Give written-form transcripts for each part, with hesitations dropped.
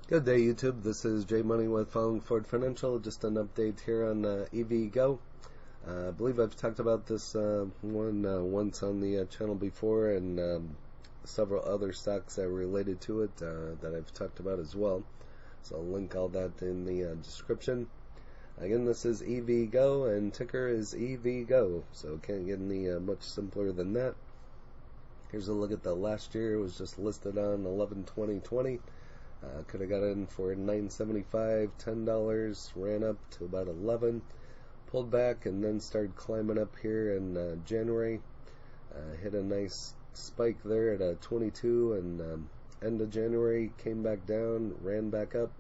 Good day, YouTube. This is Jay Money with Following Ford Financial. Just an update here on EVGO. I believe I've talked about this one once on the channel before, and several other stocks that are related to it that I've talked about as well. So I'll link all that in the description. Again, this is EVGO, and ticker is EVGO, so can't get any much simpler than that. Here's a look at the last year. It was just listed on 11/20/20. Could have got in for $9.75, $10, ran up to about 11, pulled back, and then started climbing up here in January. Hit a nice spike there at 22, and end of January came back down, ran back up,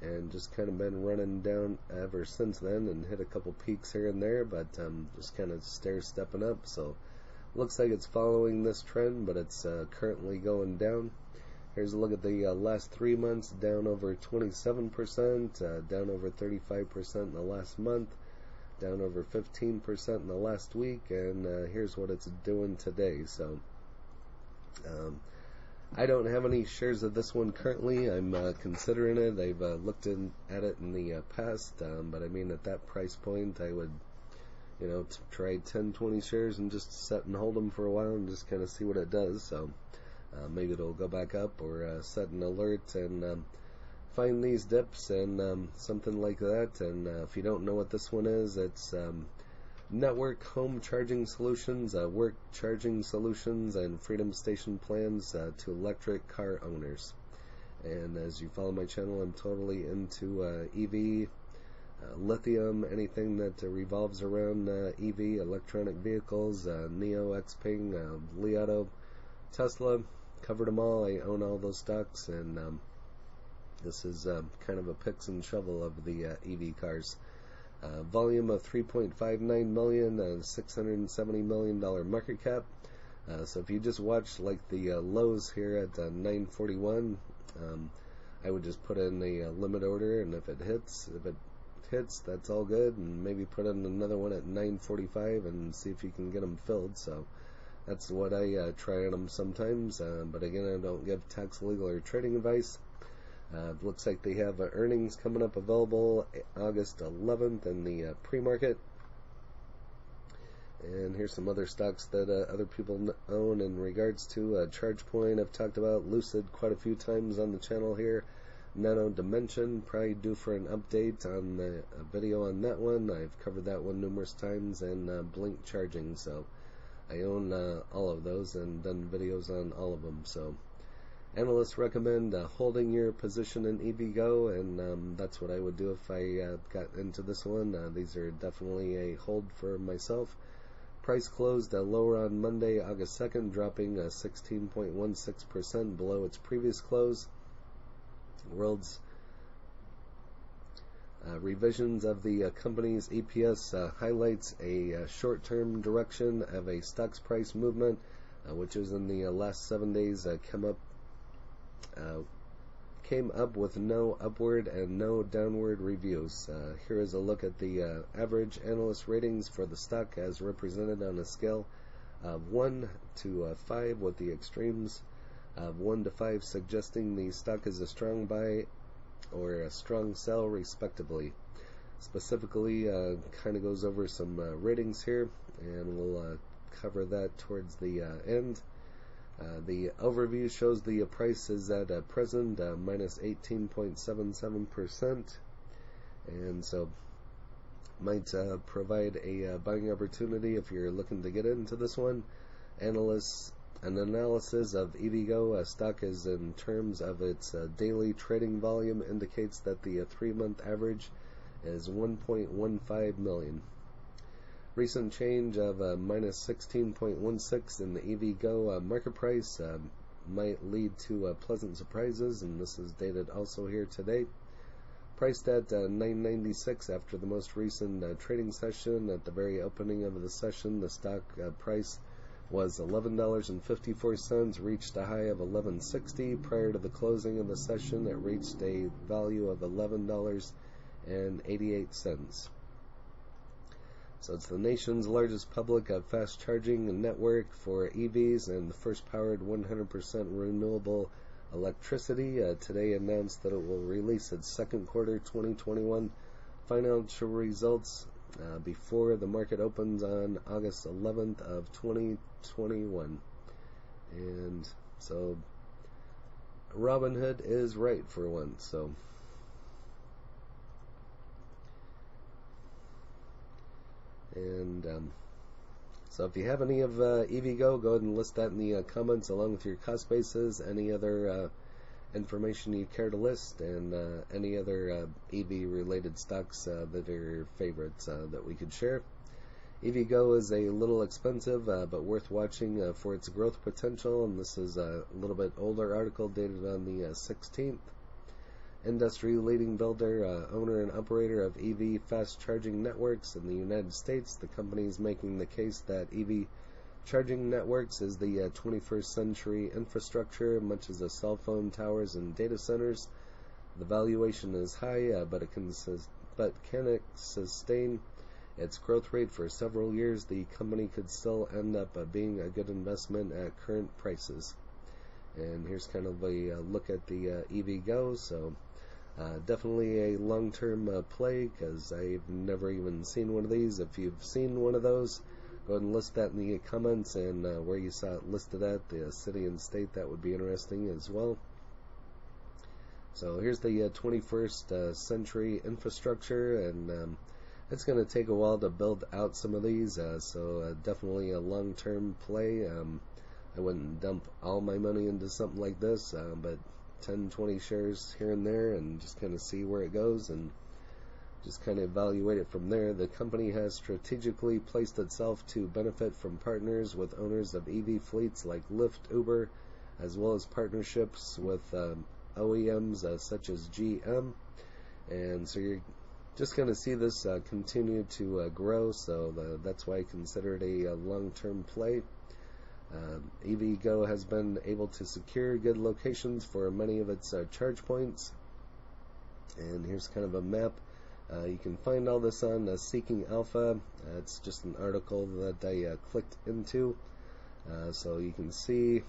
and just kind of been running down ever since then, and hit a couple peaks here and there, but just kind of stair-stepping up. So looks like it's following this trend, but it's currently going down. Here's a look at the last 3 months, down over 27%, down over 35% in the last month, down over 15% in the last week, and here's what it's doing today. So I don't have any shares of this one currently. I'm considering it. I've looked at it in the past, but I mean, at that price point, I would, try 10, 20 shares and just set and hold them for a while and just kind of see what it does. So maybe it'll go back up, or set an alert and find these dips and something like that. And if you don't know what this one is, it's Network Home Charging Solutions, Work Charging Solutions, and Freedom Station Plans to electric car owners. And as you follow my channel, I'm totally into EV, lithium, anything that revolves around EV, electronic vehicles, NIO, Xpeng, Li Auto, Tesla. Covered them all. I own all those stocks, and this is kind of a picks and shovel of the EV cars. Volume of 3.59 million, $670 million market cap. So if you just watch like the lows here at 941, I would just put in a limit order, and if it hits, that's all good, and maybe put in another one at 945 and see if you can get them filled. So that's what I try on them sometimes, but again, I don't give tax, legal, or trading advice. Looks like they have earnings coming up available August 11th in the pre-market. And here's some other stocks that other people own in regards to ChargePoint. I've talked about Lucid quite a few times on the channel here. Nano Dimension, probably due for an update on the video on that one. I've covered that one numerous times, and Blink Charging. So I own all of those and done videos on all of them. So analysts recommend holding your position in EVGO, and that's what I would do if I got into this one. These are definitely a hold for myself. Price closed lower on Monday, August 2nd, dropping 16.16% below its previous close. World's revisions of the company's EPS highlights a short-term direction of a stock's price movement, which is in the last 7 days came up with no upward and no downward reviews. Here is a look at the average analyst ratings for the stock as represented on a scale of 1 to 5, with the extremes of 1 to 5 suggesting the stock is a strong buy or a strong sell, respectively. Specifically, kind of goes over some ratings here, and we'll cover that towards the end. The overview shows the price is at present minus 18.77%, and so might provide a buying opportunity if you're looking to get into this one. An analysis of EVGO stock is in terms of its daily trading volume indicates that the 3-month average is 1.15 million. Recent change of minus 16.16 in the EVGO market price might lead to pleasant surprises, and this is dated also here today. Priced at $9.96 after the most recent trading session. At the very opening of the session, the stock price was $11.54, reached a high of $11.60. Prior to the closing of the session, it reached a value of $11.88. So it's the nation's largest public fast charging network for EVs and the first powered 100% renewable Electricity today announced that it will release its second quarter 2021 financial results before the market opens on August 11th of 2021. And so Robinhood is right for once. So so if you have any of EVGO, go ahead and list that in the comments along with your cost basis, any other information you care to list, and any other EV related stocks that are your favorites that we could share. EVGO is a little expensive but worth watching for its growth potential, and this is a little bit older article dated on the 16th. Industry leading builder, owner and operator of EV fast charging networks in the United States, the company is making the case that EV charging networks is the 21st century infrastructure, much as the cell phone towers and data centers. The valuation is high, but can it sustain its growth rate for several years? The company could still end up being a good investment at current prices. And here's kind of a look at the EVGO. So definitely a long-term play, because I've never even seen one of these. If you've seen one of those, go ahead and list that in the comments, and where you saw it listed at, the city and state. That would be interesting as well. So here's the 21st century infrastructure, and it's going to take a while to build out some of these, so definitely a long-term play. I wouldn't dump all my money into something like this, but 10, 20 shares here and there, and just kind of see where it goes and just kind of evaluate it from there. The company has strategically placed itself to benefit from partners with owners of EV fleets like Lyft, Uber, as well as partnerships with OEMs such as GM. And so you're just going to see this continue to grow, so that's why I consider it a long-term play. EVGO has been able to secure good locations for many of its charge points, and here's kind of a map. You can find all this on Seeking Alpha. It's just an article that I clicked into, so you can see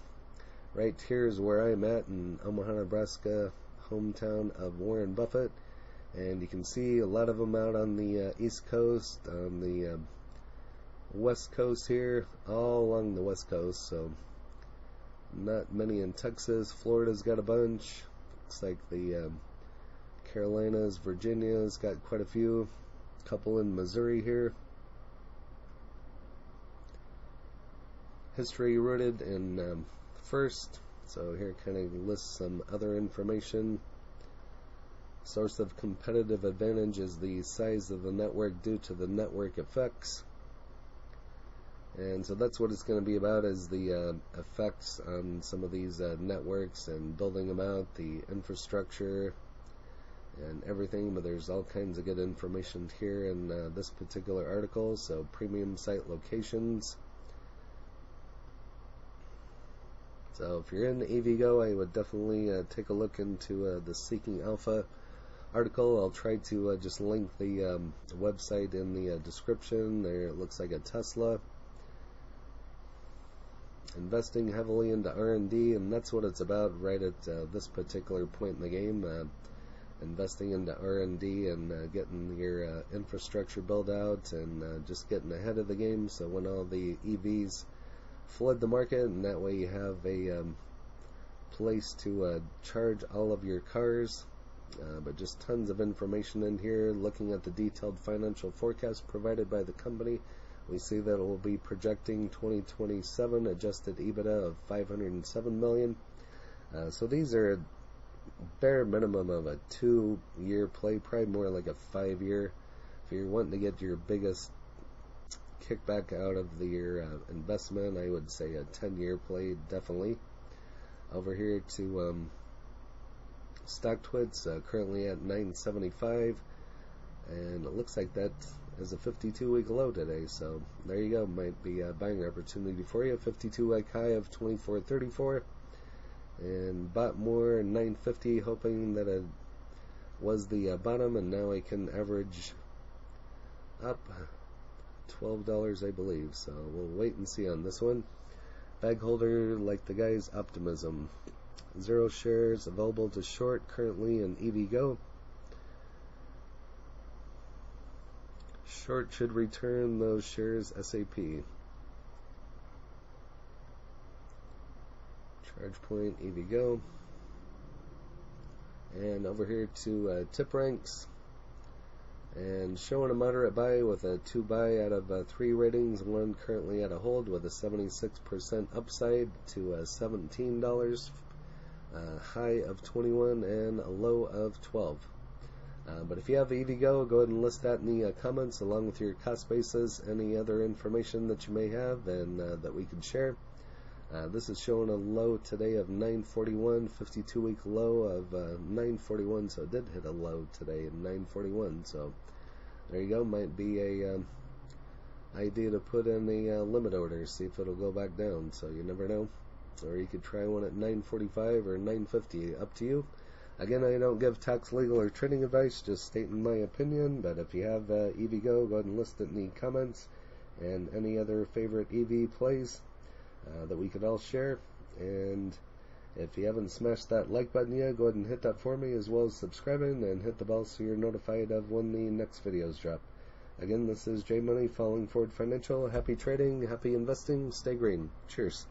right here is where I'm at in Omaha, Nebraska, hometown of Warren Buffett, and you can see a lot of them out on the East Coast, on the West Coast here, all along the West Coast, so not many in Texas. Florida's got a bunch. Looks like the Carolinas, Virginia's got quite a few. Couple in Missouri here. History rooted in First. So here kind of lists some other information. Source of competitive advantage is the size of the network due to the network effects. And so that's what it's going to be about, is the effects on some of these networks and building them out, the infrastructure and everything. But there's all kinds of good information here in this particular article. So premium site locations. So if you're in EVGO, I would definitely take a look into the Seeking Alpha article. I'll try to just link the website in the description. There it looks like a Tesla. Investing heavily into R&D, and that's what it's about right at this particular point in the game. Investing into R&D and getting your infrastructure built out, and just getting ahead of the game, so when all the EVs flood the market, and that way you have a place to charge all of your cars. But just tons of information in here. Looking at the detailed financial forecast provided by the company, we see that it will be projecting 2027 adjusted EBITDA of $507 million. So these are a bare minimum of a 2-year play, probably more like a 5-year. If you're wanting to get your biggest kickback out of your investment, I would say a 10-year play, definitely. Over here to StockTwits, currently at 975, and it looks like that is a 52-week low today, so there you go. Might be a buying opportunity for you. 52-week high of 24.34, and bought more 950, hoping that it was the bottom, and now I can average up $12, I believe. So we'll wait and see on this one. Bag holder, like the guy's optimism. 0 shares available to short currently in EVGO. Short should return those shares SAP. Charge point EVGO. And over here to tip ranks. And showing a moderate buy with a 2 buy out of 3 ratings, 1 currently at a hold with a 76% upside to $17, high of 21 and a low of 12. But if you have EVGO, go ahead and list that in the comments along with your cost basis, any other information that you may have and that we can share. This is showing a low today of 941, 52-week low of 941, so it did hit a low today in 941. So there you go, might be a idea to put in a limit order, see if it'll go back down. So you never know, or you could try one at 945 or 950, up to you. Again, I don't give tax, legal, or trading advice, just stating my opinion. But if you have EVGO, go ahead and list it in the comments, and any other favorite EV plays that we could all share. And if you haven't smashed that like button yet, go ahead and hit that for me, as well as subscribing and hit the bell so you're notified of when the next videos drop. Again, this is J Money, Falling Forward Financial. Happy trading, happy investing, stay green. Cheers.